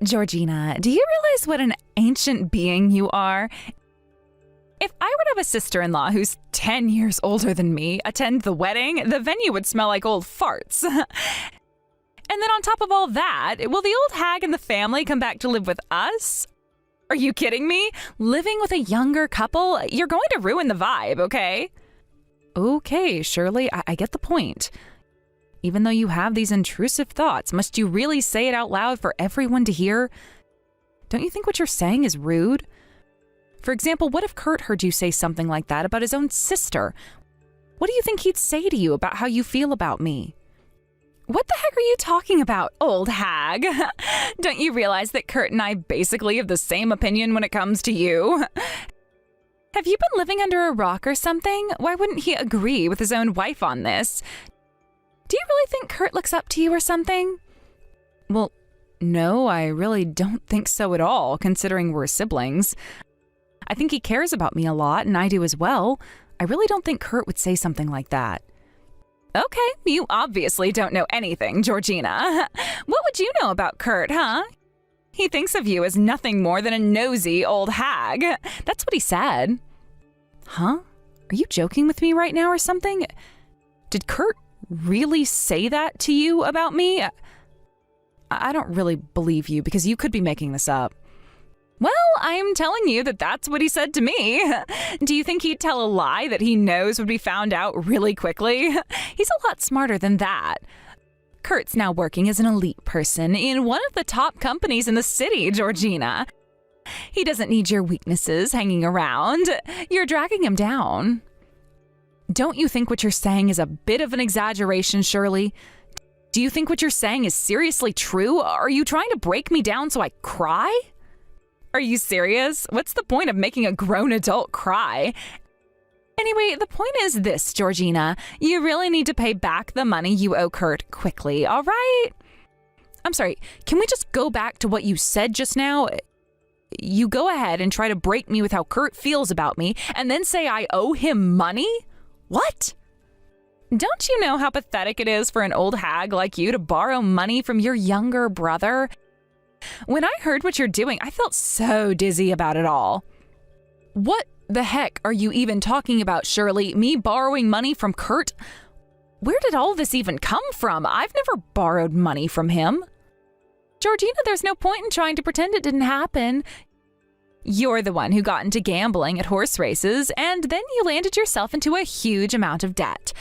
Georgina, do you realize what an ancient being you are? If I were to have a sister-in-law who's 10 years older than me attend the wedding, the venue would smell like old farts. And then on top of all that, will the old hag and the family come back to live with us? Are you kidding me? Living with a younger couple? You're going to ruin the vibe, okay? Okay, Shirley, I get the point. Even though you have these intrusive thoughts, must you really say it out loud for everyone to hear? Don't you think what you're saying is rude? For example, what if Kurt heard you say something like that about his own sister? What do you think he'd say to you about how you feel about me? What the heck are you talking about, old hag? Don't you realize that Kurt and I basically have the same opinion when it comes to you? Have you been living under a rock or something? Why wouldn't he agree with his own wife on this? Do you really think Kurt looks up to you or something? Well, no, I really don't think so at all, considering we're siblings. I think he cares about me a lot, and I do as well. I really don't think Kurt would say something like that. Okay, you obviously don't know anything, Georgina. What would you know about Kurt, huh? He thinks of you as nothing more than a nosy old hag. That's what he said. Huh? Are you joking with me right now or something? Did Kurt really say that to you about me? I don't really believe you because you could be making this up. Well, I'm telling you that that's what he said to me. Do you think he'd tell a lie that he knows would be found out really quickly? He's a lot smarter than that. Kurt's now working as an elite person in one of the top companies in the city, Georgina. He doesn't need your weaknesses hanging around. You're dragging him down. Don't you think what you're saying is a bit of an exaggeration, Shirley? Do you think what you're saying is seriously true? Are you trying to break me down so I cry? Are you serious? What's the point of making a grown adult cry? Anyway, the point is this, Georgina. You really need to pay back the money you owe Kurt quickly, all right? I'm sorry, can we just go back to what you said just now? You go ahead and try to break me with how Kurt feels about me, and then say I owe him money? What? Don't you know how pathetic it is for an old hag like you to borrow money from your younger brother? When I heard what you're doing, I felt so dizzy about it all. What the heck are you even talking about, Shirley? Me borrowing money from Kurt? Where did all this even come from? I've never borrowed money from him. Georgina, there's no point in trying to pretend it didn't happen. You're the one who got into gambling at horse races, and then you landed yourself into a huge amount of debt.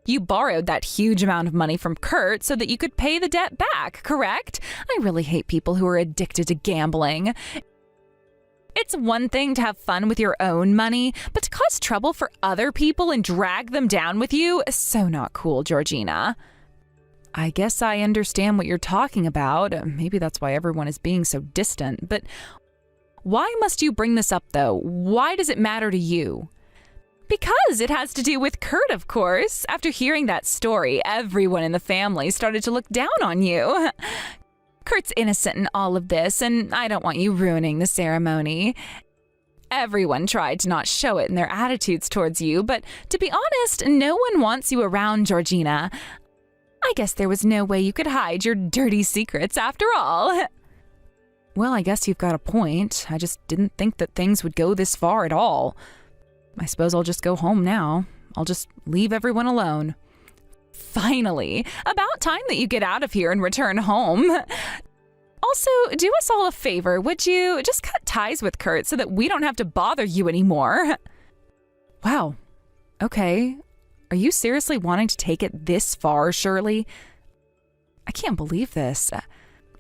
You borrowed that huge amount of money from Kurt so that you could pay the debt back, correct? I really hate people who are addicted to gambling. It's one thing to have fun with your own money, but to cause trouble for other people and drag them down with you is so not cool, Georgina. I guess I understand what you're talking about. Maybe that's why everyone is being so distant. But why must you bring this up, though? Why does it matter to you? Because it has to do with Kurt, of course. After hearing that story, everyone in the family started to look down on you. Kurt's innocent in all of this, and I don't want you ruining the ceremony. Everyone tried to not show it in their attitudes towards you, but to be honest, no one wants you around, Georgina. I guess there was no way you could hide your dirty secrets after all. Well, I guess you've got a point. I just didn't think that things would go this far at all. I suppose I'll just go home now. I'll just leave everyone alone. Finally, about time that you get out of here and return home. Also, do us all a favor, would you? Just cut ties with Kurt so that we don't have to bother you anymore. Wow. Okay. Are you seriously wanting to take it this far, Shirley? I can't believe this.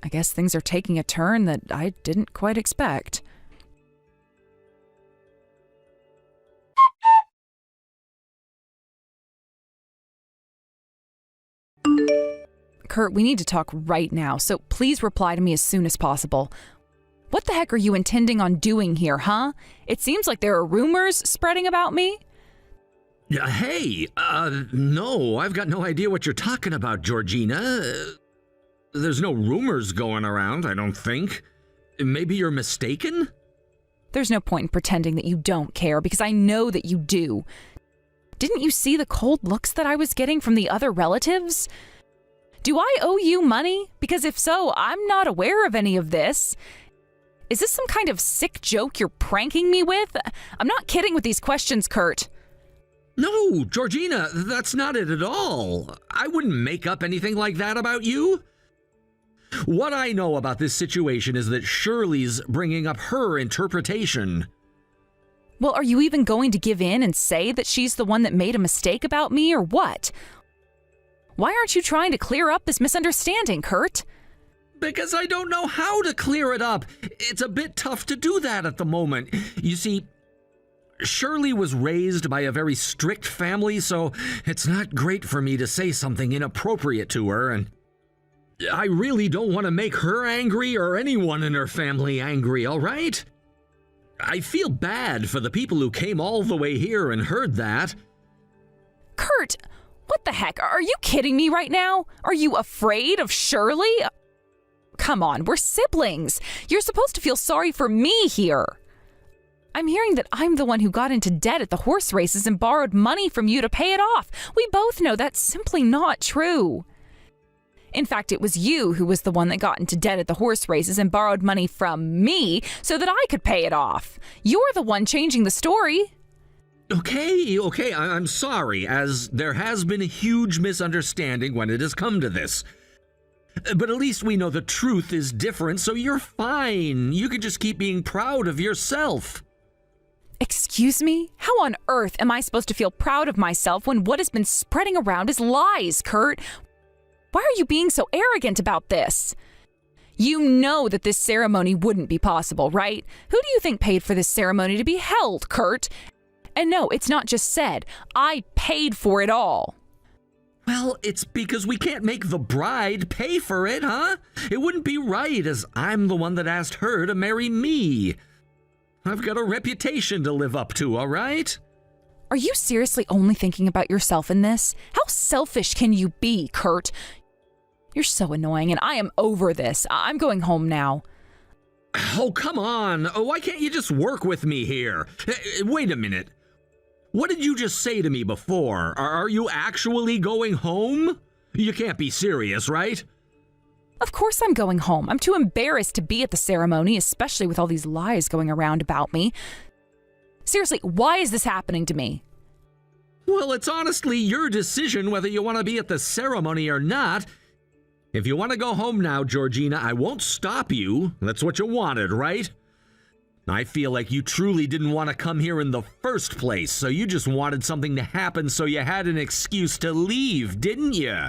I guess things are taking a turn that I didn't quite expect. Kurt, we need to talk right now, so please reply to me as soon as possible. What the heck are you intending on doing here, huh? It seems like there are rumors spreading about me. Hey, no, I've got no idea what you're talking about, Georgina. There's no rumors going around, I don't think. Maybe you're mistaken? There's no point in pretending that you don't care, because I know that you do. Didn't you see the cold looks that I was getting from the other relatives? Do I owe you money? Because if so, I'm not aware of any of this. Is this some kind of sick joke you're pranking me with? I'm not kidding with these questions, Kurt. No, Georgina, that's not it at all. I wouldn't make up anything like that about you. What I know about this situation is that Shirley's bringing up her interpretation. Well, are you even going to give in and say that she's the one that made a mistake about me, or what? Why aren't you trying to clear up this misunderstanding, Kurt? Because I don't know how to clear it up. It's a bit tough to do that at the moment. You see, Shirley was raised by a very strict family, so it's not great for me to say something inappropriate to her, and I really don't want to make her angry or anyone in her family angry, all right? I feel bad for the people who came all the way here and heard that. Kurt, what the heck? Are you kidding me right now? Are you afraid of Shirley? Come on, we're siblings. You're supposed to feel sorry for me here. I'm hearing that I'm the one who got into debt at the horse races and borrowed money from you to pay it off. We both know that's simply not true. In fact, it was you who was the one that got into debt at the horse races and borrowed money from me so that I could pay it off. You're the one changing the story. Okay, I'm sorry, as there has been a huge misunderstanding when it has come to this. But at least we know the truth is different, so you're fine. You can just keep being proud of yourself. Excuse me? How on earth am I supposed to feel proud of myself when what has been spreading around is lies, Kurt? Why are you being so arrogant about this? You know that this ceremony wouldn't be possible, right? Who do you think paid for this ceremony to be held, Kurt? And no, it's not just said. I paid for it all. Well, it's because we can't make the bride pay for it, huh? It wouldn't be right, as I'm the one that asked her to marry me. I've got a reputation to live up to, all right? Are you seriously only thinking about yourself in this? How selfish can you be, Kurt? You're so annoying, and I am over this. I'm going home now. Oh, come on. Why can't you just work with me here? Wait a minute. What did you just say to me before? Are you actually going home? You can't be serious, right? Of course I'm going home. I'm too embarrassed to be at the ceremony, especially with all these lies going around about me. Seriously, why is this happening to me? Well, it's honestly your decision whether you want to be at the ceremony or not. If you want to go home now, Georgina, I won't stop you. That's what you wanted, right? I feel like you truly didn't want to come here in the first place, so you just wanted something to happen so you had an excuse to leave, didn't you?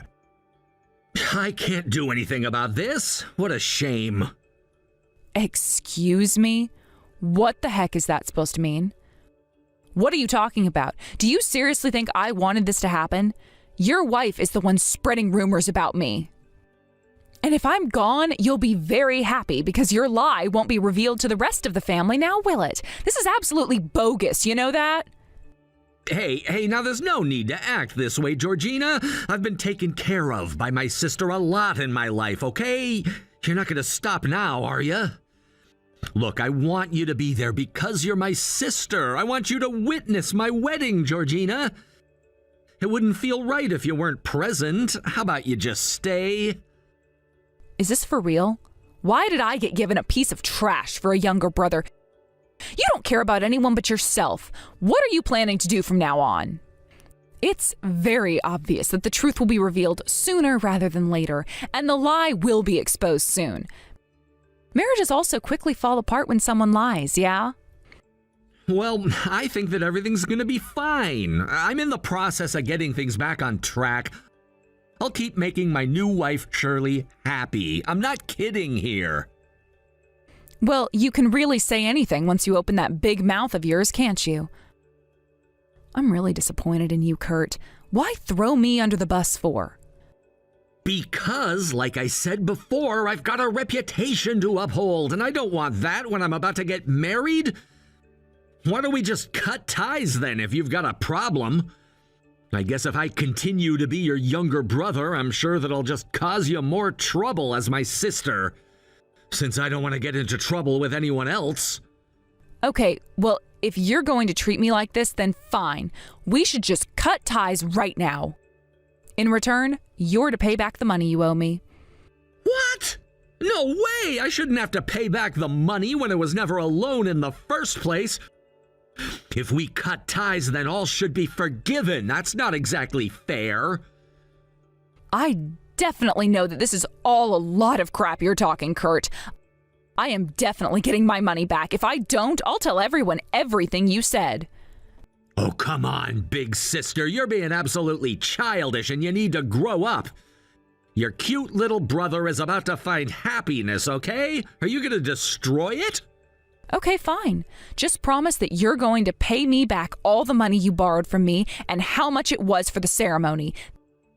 I can't do anything about this. What a shame. Excuse me? What the heck is that supposed to mean? What are you talking about? Do you seriously think I wanted this to happen? Your wife is the one spreading rumors about me. And if I'm gone, you'll be very happy because your lie won't be revealed to the rest of the family, now will it? This is absolutely bogus, you know that? Hey, now there's no need to act this way, Georgina. I've been taken care of by my sister a lot in my life, okay? You're not gonna stop now, are you? Look, I want you to be there because you're my sister. I want you to witness my wedding, Georgina. It wouldn't feel right if you weren't present. How about you just stay? Is this for real? Why did I get given a piece of trash for a younger brother? You don't care about anyone but yourself. What are you planning to do from now on? It's very obvious that the truth will be revealed sooner rather than later, and the lie will be exposed soon. Marriages also quickly fall apart when someone lies, yeah? Well, I think that everything's gonna be fine. I'm in the process of getting things back on track. I'll keep making my new wife, Shirley, happy. I'm not kidding here. Well, you can really say anything once you open that big mouth of yours, can't you? I'm really disappointed in you, Kurt. Why throw me under the bus for? Because, like I said before, I've got a reputation to uphold, and I don't want that when I'm about to get married. Why don't we just cut ties then if you've got a problem? I guess if I continue to be your younger brother, I'm sure that I'll just cause you more trouble as my sister, since I don't want to get into trouble with anyone else. Okay, well, if you're going to treat me like this, then fine. We should just cut ties right now. In return, you're to pay back the money you owe me. What? No way! I shouldn't have to pay back the money when it was never a loan in the first place. If we cut ties, then all should be forgiven. That's not exactly fair. I definitely know that this is all a lot of crap you're talking, Kurt. I am definitely getting my money back. If I don't, I'll tell everyone everything you said. Oh, come on, big sister. You're being absolutely childish and you need to grow up. Your cute little brother is about to find happiness, okay? Are you going to destroy it? Okay, fine. Just promise that you're going to pay me back all the money you borrowed from me and how much it was for the ceremony.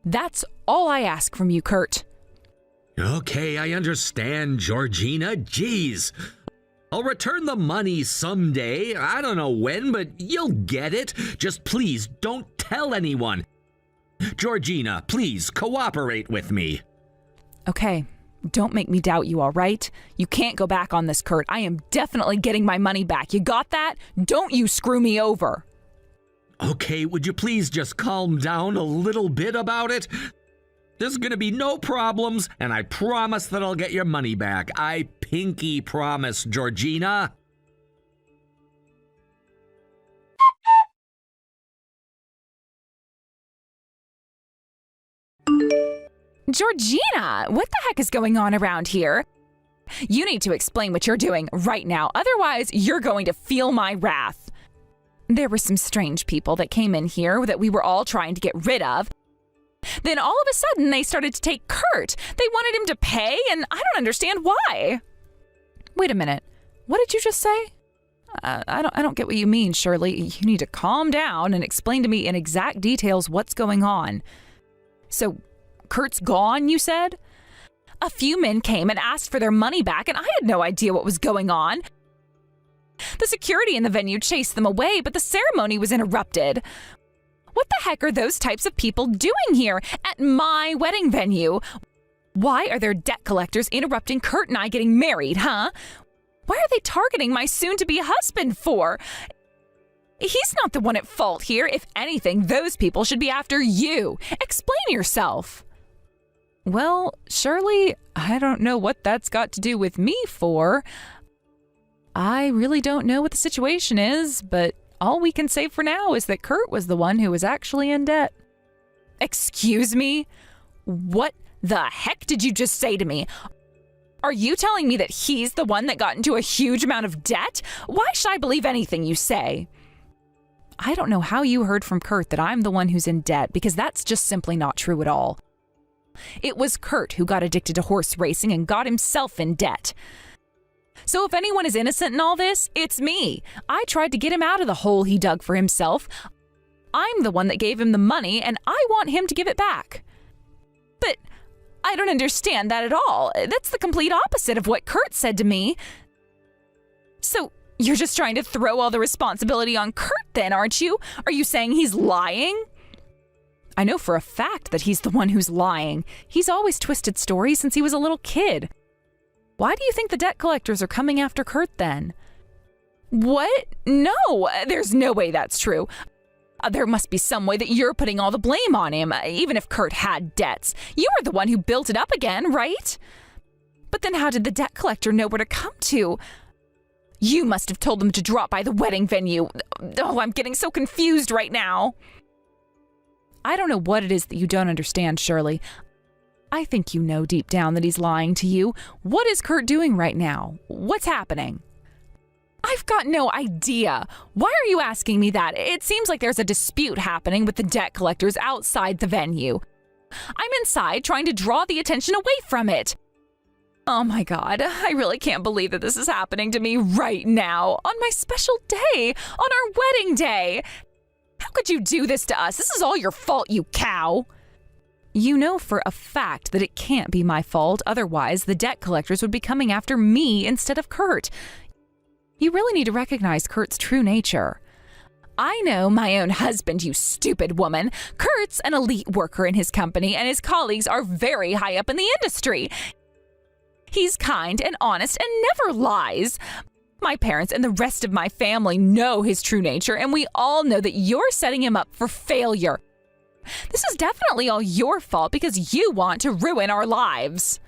That's all I ask from you, Kurt. Okay, I understand, Georgina. Jeez. I'll return the money someday. I don't know when, but you'll get it. Just please don't tell anyone. Georgina, please cooperate with me. Okay, don't make me doubt you, all right? You can't go back on this, Kurt. I am definitely getting my money back. You got that? Don't you screw me over. Okay, would you please just calm down a little bit about it? There's gonna be no problems, and I promise that I'll get your money back. I pinky promise, Georgina. Georgina, what the heck is going on around here? You need to explain what you're doing right now. Otherwise, you're going to feel my wrath. There were some strange people that came in here that we were all trying to get rid of. Then all of a sudden, they started to take Kurt. They wanted him to pay, and I don't understand why. Wait a minute. What did you just say? I don't get what you mean, Shirley. You need to calm down and explain to me in exact details what's going on. So, Kurt's gone, you said? A few men came and asked for their money back, and I had no idea what was going on. The security in the venue chased them away, but the ceremony was interrupted. What the heck are those types of people doing here at my wedding venue? Why are there debt collectors interrupting Kurt and I getting married, huh? Why are they targeting my soon-to-be husband for? He's not the one at fault here. If anything, those people should be after you. Explain yourself. Well, Shirley, I don't know what that's got to do with me for. I really don't know what the situation is, but all we can say for now is that Kurt was the one who was actually in debt. Excuse me? What the heck did you just say to me? Are you telling me that he's the one that got into a huge amount of debt? Why should I believe anything you say? I don't know how you heard from Kurt that I'm the one who's in debt, because that's just simply not true at all. It was Kurt who got addicted to horse racing and got himself in debt. So if anyone is innocent in all this, it's me. I tried to get him out of the hole he dug for himself. I'm the one that gave him the money, and I want him to give it back. But I don't understand that at all. That's the complete opposite of what Kurt said to me. So you're just trying to throw all the responsibility on Kurt then, aren't you? Are you saying he's lying? I know for a fact that he's the one who's lying. He's always twisted stories since he was a little kid. Why do you think the debt collectors are coming after Kurt then? What? No, there's no way that's true. There must be some way that you're putting all the blame on him, even if Kurt had debts. You were the one who built it up again, right? But then how did the debt collector know where to come to? You must have told them to drop by the wedding venue. Oh, I'm getting so confused right now. I don't know what it is that you don't understand, Shirley. I think you know deep down that he's lying to you. What is Kurt doing right now? What's happening? I've got no idea. Why are you asking me that? It seems like there's a dispute happening with the debt collectors outside the venue. I'm inside trying to draw the attention away from it. Oh my God, I really can't believe that this is happening to me right now, on my special day, on our wedding day. How could you do this to us? This is all your fault, you cow. You know for a fact that it can't be my fault, otherwise the debt collectors would be coming after me instead of Kurt. You really need to recognize Kurt's true nature. I know my own husband, you stupid woman. Kurt's an elite worker in his company, and his colleagues are very high up in the industry. He's kind and honest and never lies. My parents and the rest of my family know his true nature, and we all know that you're setting him up for failure. This is definitely all your fault because you want to ruin our lives.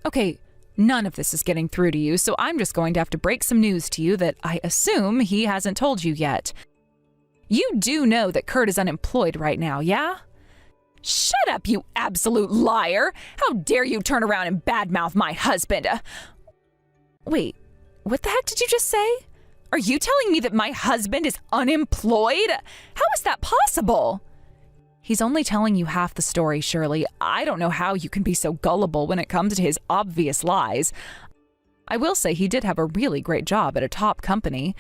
Okay, none of this is getting through to you, so I'm just going to have to break some news to you that I assume he hasn't told you yet. You do know that Kurt is unemployed right now, yeah? Shut up, you absolute liar! How dare you turn around and badmouth my husband? Wait, what the heck did you just say? Are you telling me that my husband is unemployed? How is that possible? He's only telling you half the story, Shirley. I don't know how you can be so gullible when it comes to his obvious lies. I will say he did have a really great job at a top company.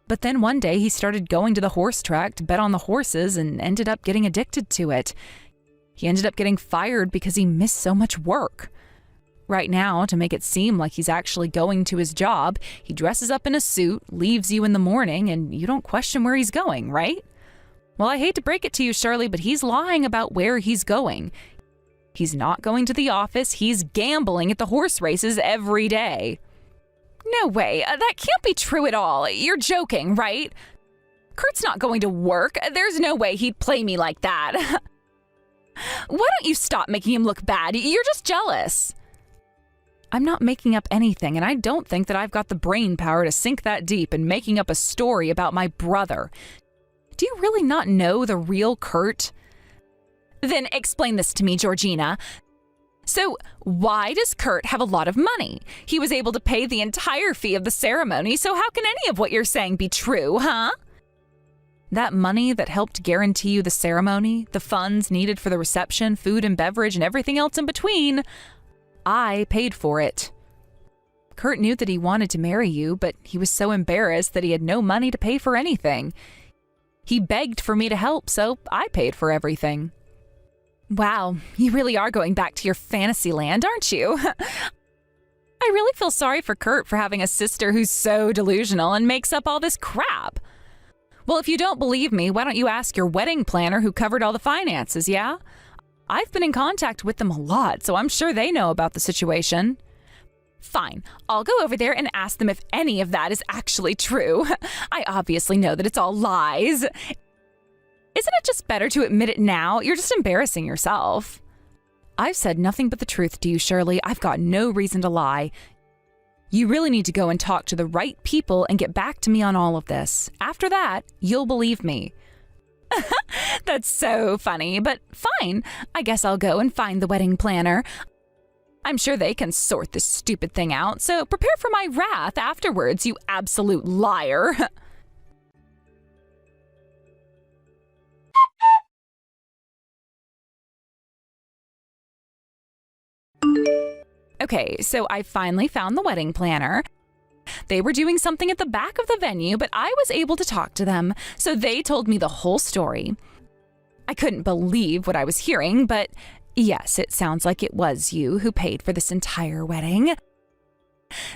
But then one day he started going to the horse track to bet on the horses and ended up getting addicted to it. He ended up getting fired because he missed so much work. Right now, to make it seem like he's actually going to his job, he dresses up in a suit, leaves you in the morning, and you don't question where he's going, right? Well, I hate to break it to you, Shirley, but he's lying about where he's going. He's not going to the office. He's gambling at the horse races every day. No way. That can't be true at all. You're joking, right? Kurt's not going to work. There's no way he'd play me like that. Why don't you stop making him look bad? You're just jealous. I'm not making up anything, and I don't think that I've got the brain power to sink that deep in making up a story about my brother. Do you really not know the real Kurt? Then explain this to me, Georgina. So, why does Kurt have a lot of money? He was able to pay the entire fee of the ceremony, so how can any of what you're saying be true, huh? That money that helped guarantee you the ceremony, the funds needed for the reception, food and beverage, and everything else in between, I paid for it. Kurt knew that he wanted to marry you, but he was so embarrassed that he had no money to pay for anything. He begged for me to help, so I paid for everything. Wow, you really are going back to your fantasy land, aren't you? I really feel sorry for Kurt for having a sister who's so delusional and makes up all this crap. Well, if you don't believe me, why don't you ask your wedding planner who covered all the finances, yeah? I've been in contact with them a lot, so I'm sure they know about the situation. Fine, I'll go over there and ask them if any of that is actually true. I obviously know that it's all lies. Isn't it just better to admit it now? You're just embarrassing yourself. I've said nothing but the truth to you, Shirley. I've got no reason to lie. You really need to go and talk to the right people and get back to me on all of this. After that, you'll believe me. That's so funny, but fine. I guess I'll go and find the wedding planner. I'm sure they can sort this stupid thing out, so prepare for my wrath afterwards, you absolute liar. Okay, so I finally found the wedding planner. They were doing something at the back of the venue, but I was able to talk to them, so they told me the whole story. I couldn't believe what I was hearing, but yes, it sounds like it was you who paid for this entire wedding.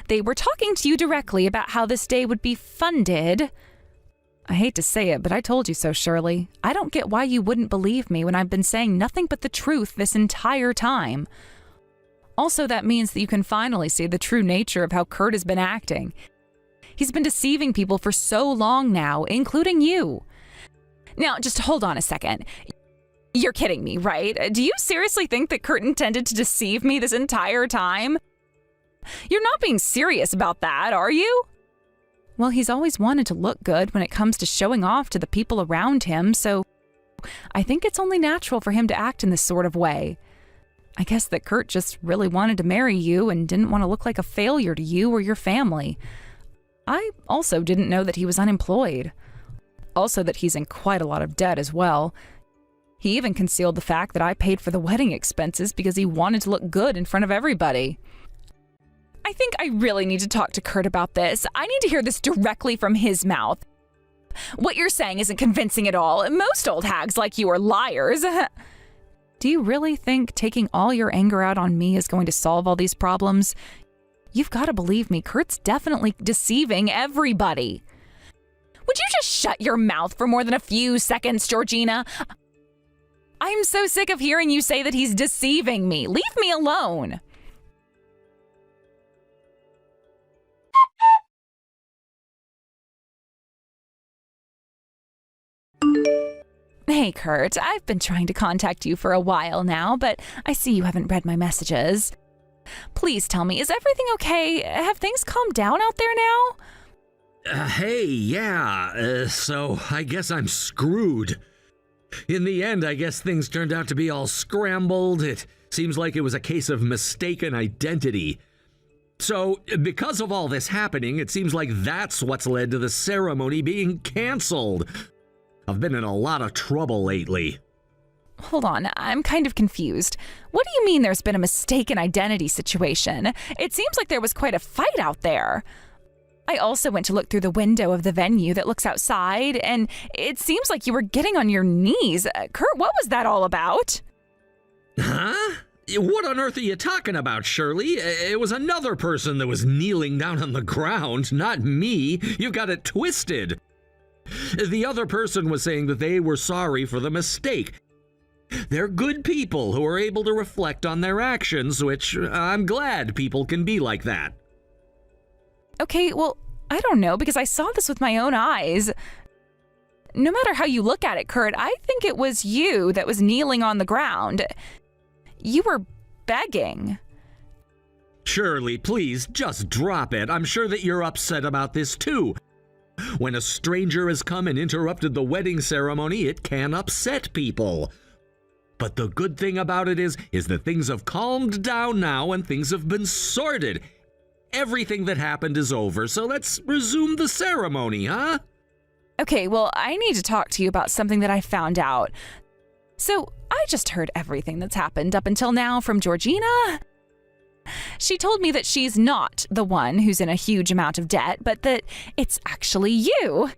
They were talking to you directly about how this day would be funded. I hate to say it, but I told you so, Shirley. I don't get why you wouldn't believe me when I've been saying nothing but the truth this entire time. Also, that means that you can finally see the true nature of how Kurt has been acting. He's been deceiving people for so long now, including you. Now, just hold on a second. You're kidding me, right? Do you seriously think that Kurt intended to deceive me this entire time? You're not being serious about that, are you? Well, he's always wanted to look good when it comes to showing off to the people around him, so I think it's only natural for him to act in this sort of way. I guess that Kurt just really wanted to marry you and didn't want to look like a failure to you or your family. I also didn't know that he was unemployed. Also that he's in quite a lot of debt as well. He even concealed the fact that I paid for the wedding expenses because he wanted to look good in front of everybody. I think I really need to talk to Kurt about this. I need to hear this directly from his mouth. What you're saying isn't convincing at all. Most old hags like you are liars. Do you really think taking all your anger out on me is going to solve all these problems? You've got to believe me, Kurt's definitely deceiving everybody. Would you just shut your mouth for more than a few seconds, Georgina? I'm so sick of hearing you say that he's deceiving me. Leave me alone. Hey, Kurt, I've been trying to contact you for a while now, but I see you haven't read my messages. Please tell me, is everything okay? Have things calmed down out there now? Hey, yeah, so I guess I'm screwed. In the end, I guess things turned out to be all scrambled. It seems like it was a case of mistaken identity. So, because of all this happening, it seems like that's what's led to the ceremony being canceled. I've been in a lot of trouble lately. Hold on, I'm kind of confused. What do you mean there's been a mistaken identity situation? It seems like there was quite a fight out there. I also went to look through the window of the venue that looks outside, and it seems like you were getting on your knees. Kurt, what was that all about? Huh? What on earth are you talking about, Shirley? It was another person that was kneeling down on the ground, not me. You've got it twisted. The other person was saying that they were sorry for the mistake. They're good people who are able to reflect on their actions, which I'm glad people can be like that. Okay, well, I don't know, because I saw this with my own eyes. No matter how you look at it, Kurt, I think it was you that was kneeling on the ground. You were begging. Shirley, please, just drop it. I'm sure that you're upset about this too. When a stranger has come and interrupted the wedding ceremony, it can upset people. But the good thing about it is that things have calmed down now and things have been sorted. Everything that happened is over, so let's resume the ceremony, huh? Okay, well, I need to talk to you about something that I found out. So, I just heard everything that's happened up until now from Georgina. She told me that she's not the one who's in a huge amount of debt, but that it's actually you.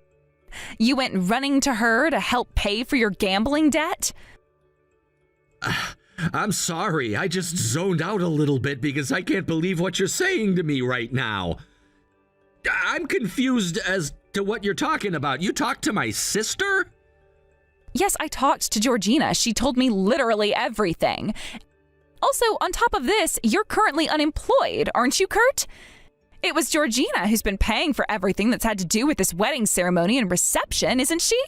You went running to her to help pay for your gambling debt? I'm sorry, I just zoned out a little bit because I can't believe what you're saying to me right now. I'm confused as to what you're talking about. You talked to my sister? Yes, I talked to Georgina. She told me literally everything. Also, on top of this, you're currently unemployed, aren't you, Kurt? It was Georgina who's been paying for everything that's had to do with this wedding ceremony and reception, isn't she?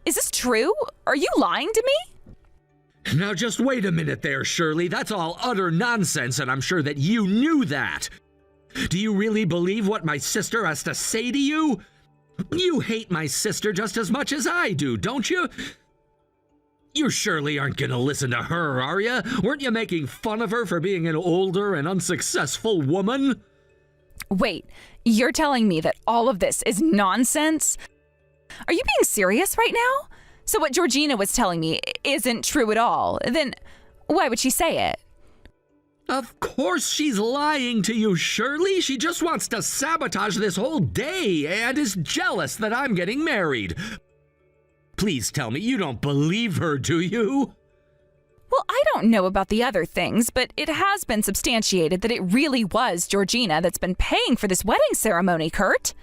Is this true? Are you lying to me? Now just wait a minute there, Shirley. That's all utter nonsense, and I'm sure that you knew that. Do you really believe what my sister has to say to you? You hate my sister just as much as I do, don't you? You surely aren't gonna listen to her, are you? Weren't you making fun of her for being an older and unsuccessful woman? Wait, you're telling me that all of this is nonsense? Are you being serious right now? So what Georgina was telling me isn't true at all. Then why would she say it? Of course she's lying to you, Shirley. She just wants to sabotage this whole day and is jealous that I'm getting married. Please tell me you don't believe her, do you? Well, I don't know about the other things, but it has been substantiated that it really was Georgina that's been paying for this wedding ceremony, Kurt.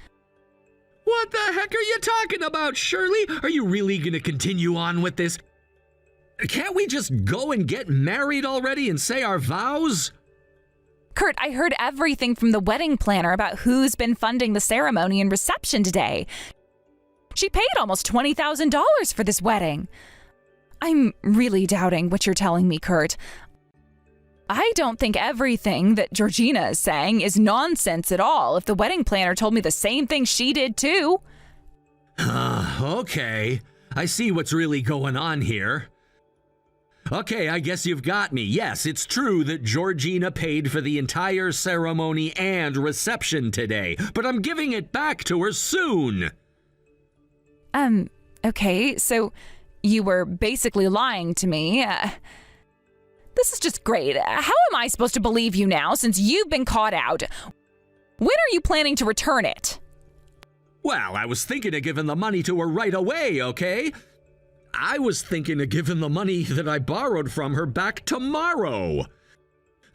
What the heck are you talking about, Shirley? Are you really going to continue on with this? Can't we just go and get married already and say our vows? Kurt, I heard everything from the wedding planner about who's been funding the ceremony and reception today. She paid almost $20,000 for this wedding. I'm really doubting what you're telling me, Kurt. I don't think everything that Georgina is saying is nonsense at all if the wedding planner told me the same thing she did too. Okay. I see what's really going on here. Okay, I guess you've got me. Yes, it's true that Georgina paid for the entire ceremony and reception today, but I'm giving it back to her soon. Okay, so you were basically lying to me. This is just great. How am I supposed to believe you now since you've been caught out? When are you planning to return it? Well, I was thinking of giving the money to her right away, okay? I was thinking of giving the money that I borrowed from her back tomorrow.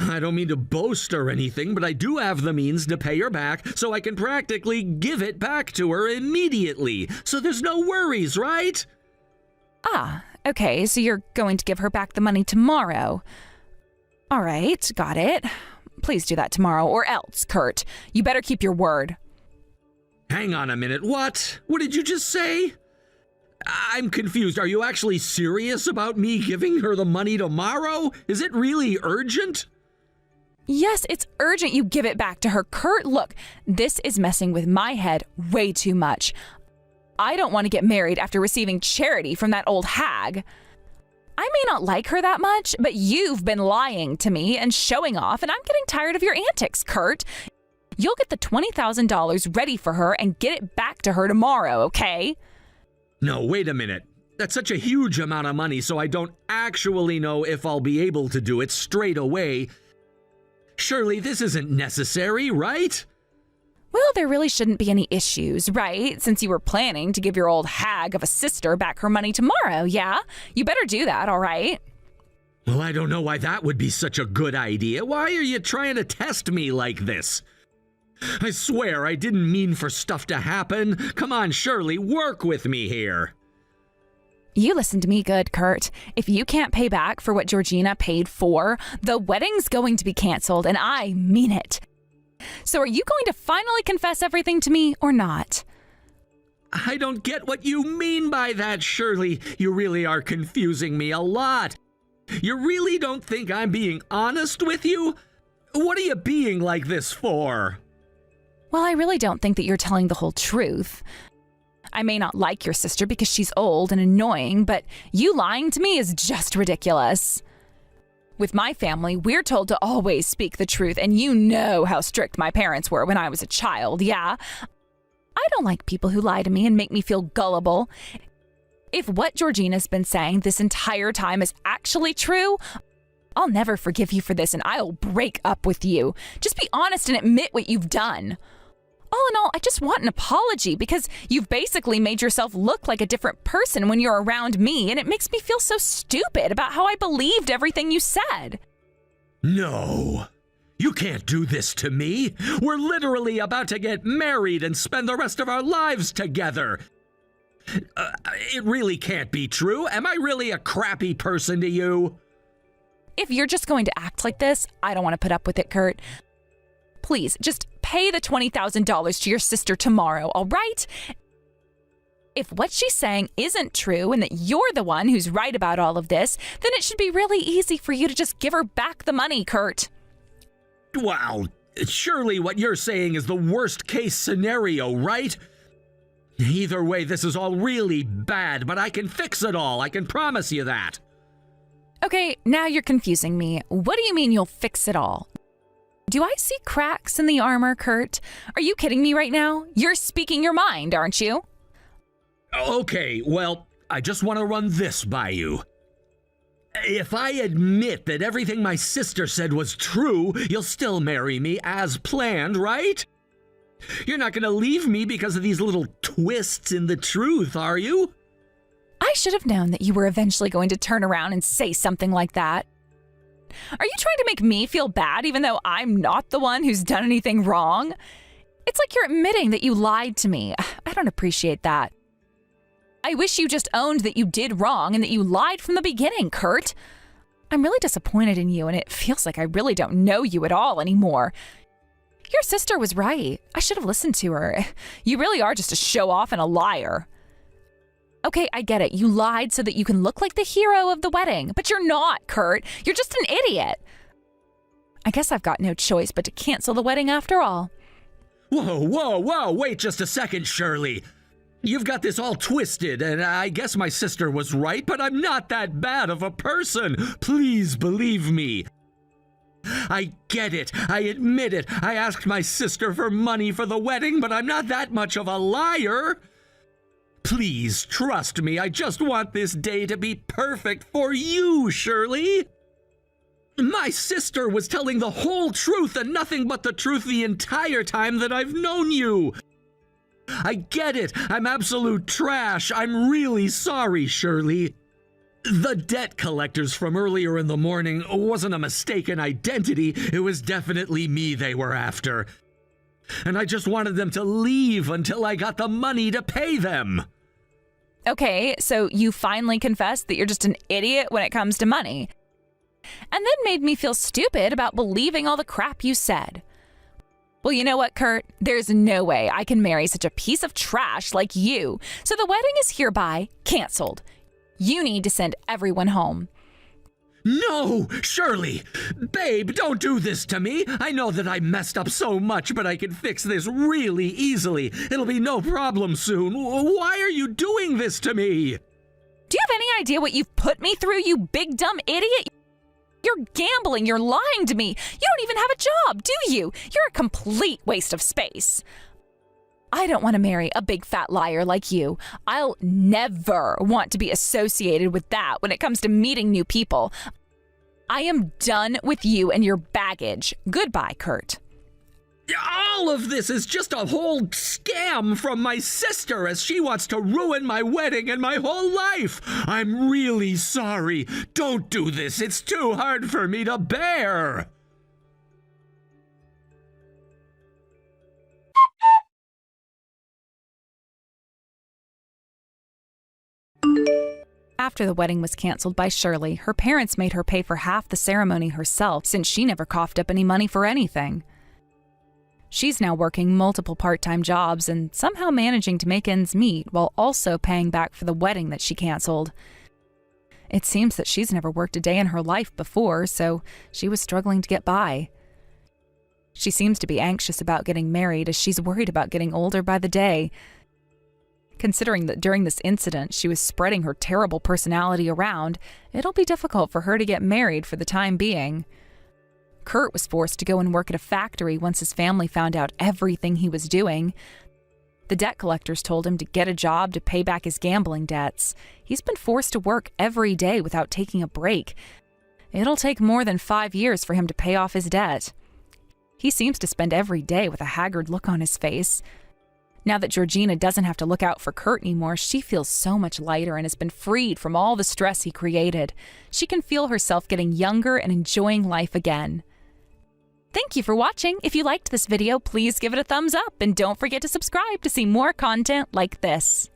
I don't mean to boast or anything, but I do have the means to pay her back, so I can practically give it back to her immediately. So there's no worries, right? Okay, so you're going to give her back the money tomorrow. All right, got it. Please do that tomorrow, or else, Kurt. You better keep your word. Hang on a minute, what? What did you just say? I'm confused. Are you actually serious about me giving her the money tomorrow? Is it really urgent? Yes, it's urgent you give it back to her. Kurt, look, this is messing with my head way too much. I don't want to get married after receiving charity from that old hag. I may not like her that much, but you've been lying to me and showing off, and I'm getting tired of your antics, Kurt. You'll get the $20,000 ready for her and get it back to her tomorrow, okay? No, wait a minute. That's such a huge amount of money, so I don't actually know if I'll be able to do it straight away. Surely this isn't necessary, right? Well, there really shouldn't be any issues, right? Since you were planning to give your old hag of a sister back her money tomorrow, yeah? You better do that, all right? Well, I don't know why that would be such a good idea. Why are you trying to test me like this? I swear I didn't mean for stuff to happen. Come on, Shirley, work with me here. You listen to me good, Kurt. If you can't pay back for what Georgina paid for, the wedding's going to be canceled, and I mean it. So are you going to finally confess everything to me or not? I don't get what you mean by that, Shirley. You really are confusing me a lot. You really don't think I'm being honest with you? What are you being like this for? Well, I really don't think that you're telling the whole truth. I may not like your sister because she's old and annoying, but you lying to me is just ridiculous. With my family, we're told to always speak the truth, and you know how strict my parents were when I was a child, yeah? I don't like people who lie to me and make me feel gullible. If what Georgina's been saying this entire time is actually true, I'll never forgive you for this, and I'll break up with you. Just be honest and admit what you've done. All in all, I just want an apology because you've basically made yourself look like a different person when you're around me, and it makes me feel so stupid about how I believed everything you said. No, you can't do this to me. We're literally about to get married and spend the rest of our lives together. It really can't be true. Am I really a crappy person to you? If you're just going to act like this, I don't want to put up with it, Kurt. Please, just pay the $20,000 to your sister tomorrow, all right? If what she's saying isn't true and that you're the one who's right about all of this, then it should be really easy for you to just give her back the money, Kurt. Wow, surely what you're saying is the worst case scenario, right? Either way, this is all really bad, but I can fix it all. I can promise you that. Okay, now you're confusing me. What do you mean you'll fix it all? Do I see cracks in the armor, Kurt? Are you kidding me right now? You're speaking your mind, aren't you? Okay, well, I just want to run this by you. If I admit that everything my sister said was true, you'll still marry me as planned, right? You're not going to leave me because of these little twists in the truth, are you? I should have known that you were eventually going to turn around and say something like that. Are you trying to make me feel bad even though I'm not the one who's done anything wrong? It's like you're admitting that you lied to me. I don't appreciate that. I wish you just owned that you did wrong and that you lied from the beginning, Kurt. I'm really disappointed in you, and it feels like I really don't know you at all anymore. Your sister was right. I should have listened to her. You really are just a show-off and a liar. Okay, I get it. You lied so that you can look like the hero of the wedding, but you're not, Kurt. You're just an idiot. I guess I've got no choice but to cancel the wedding after all. Whoa, wait just a second, Shirley. You've got this all twisted, and I guess my sister was right, but I'm not that bad of a person. Please believe me. I get it. I admit it. I asked my sister for money for the wedding, but I'm not that much of a liar. Please trust me. I just want this day to be perfect for you, Shirley. My sister was telling the whole truth and nothing but the truth the entire time that I've known you. I get it. I'm absolute trash. I'm really sorry, Shirley. The debt collectors from earlier in the morning wasn't a mistaken identity. It was definitely me they were after. And I just wanted them to leave until I got the money to pay them. Okay, so you finally confessed that you're just an idiot when it comes to money. And then made me feel stupid about believing all the crap you said. Well, you know what, Kurt? There's no way I can marry such a piece of trash like you, so the wedding is hereby canceled. You need to send everyone home. No, Shirley! Babe, don't do this to me! I know that I messed up so much, but I can fix this really easily. It'll be no problem soon. Why are you doing this to me? Do you have any idea what you've put me through, you big dumb idiot? You're gambling, you're lying to me. You don't even have a job, do you? You're a complete waste of space. I don't want to marry a big fat liar like you. I'll never want to be associated with that when it comes to meeting new people. I am done with you and your baggage. Goodbye, Kurt. All of this is just a whole scam from my sister as she wants to ruin my wedding and my whole life. I'm really sorry. Don't do this. It's too hard for me to bear. After the wedding was canceled by Shirley, her parents made her pay for half the ceremony herself since she never coughed up any money for anything. She's now working multiple part-time jobs and somehow managing to make ends meet while also paying back for the wedding that she canceled. It seems that she's never worked a day in her life before, so she was struggling to get by. She seems to be anxious about getting married as she's worried about getting older by the day. Considering that during this incident she was spreading her terrible personality around, it'll be difficult for her to get married for the time being. Kurt was forced to go and work at a factory once his family found out everything he was doing. The debt collectors told him to get a job to pay back his gambling debts. He's been forced to work every day without taking a break. It'll take more than 5 years for him to pay off his debt. He seems to spend every day with a haggard look on his face. Now that Georgina doesn't have to look out for Kurt anymore, she feels so much lighter and has been freed from all the stress he created. She can feel herself getting younger and enjoying life again. Thank you for watching. If you liked this video, please give it a thumbs up and don't forget to subscribe to see more content like this.